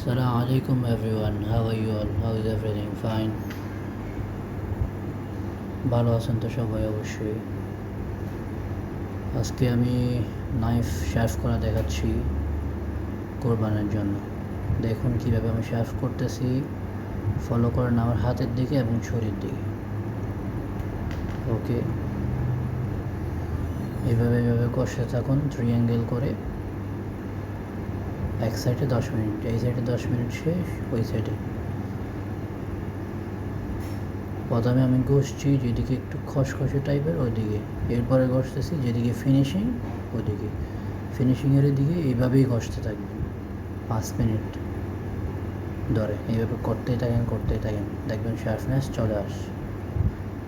Assalamu alaikum everyone. How are you all? How is everything? Fine. ভালো আছেন তো সবাই অবশ্যই। আজকে আমি নাইফ শার্প করা দেখাচ্ছি কোরবানের জন্য। দেখুন কীভাবে আমি শার্প করতেছি। ফলো করেন আমার হাতের দিকে এবং ছুরির দিকে। ওকে, এইভাবে কষতে থাকুন ট্রায়াঙ্গেল করে। এক সাইডে 10 মিনিট, এই সাইডে 10 মিনিট শেষ, ওই সাইডে। প্রথমে আমি ঘষছি যেদিকে একটু খসখসে টাইপের ওইদিকে, এরপরে ঘষতেছি যেদিকে ফিনিশিং ওদিকে। ফিনিশিংয়ের দিকে এইভাবেই ঘষতে থাকবেন 5 মিনিট ধরে। এইভাবে করতেই থাকেন, দেখবেন শার্পনেস চলে আসে।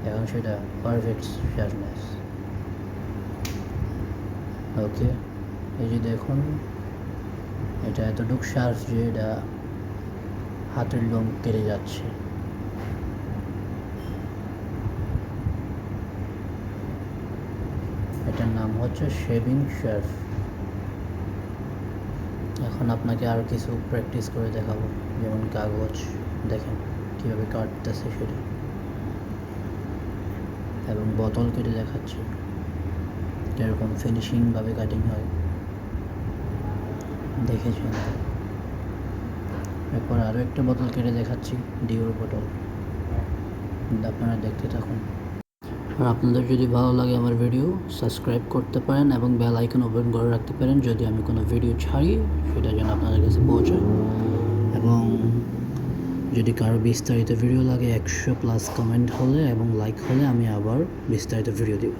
এখন সেটা পারফেক্ট শার্পনেস। ওকে, এই যে দেখুন এটা এতটুকু শার্প যে এটা হাতের লোম কেটে যাচ্ছে। এটার নাম হচ্ছে শেভিং শার্প। এখন আপনাকে আরও কিছু প্র্যাকটিস করে দেখাবো, যেমন কাগজ দেখেন কীভাবে কাটতেছে সেটা, এবং বোতল কেটে দেখাচ্ছি এরকম ফিনিশিংভাবে কাটিং হয়, দেখেছেন। এরপর আরও একটা বোতল কেটে দেখাচ্ছি, ডিওর বোতল। আপনারা দেখতে থাকুন। আর আপনাদের যদি ভালো লাগে আমার ভিডিও, সাবস্ক্রাইব করতে পারেন এবং বেল আইকন ওপেন করে রাখতে পারেন, যদি আমি কোনো ভিডিও ছাড়ি সেটা যেন আপনাদের কাছে পৌঁছায়। এবং যদি কারো বিস্তারিত ভিডিও লাগে 100+ কমেন্ট হলে এবং লাইক হলে আমি আবার বিস্তারিত ভিডিও দিব।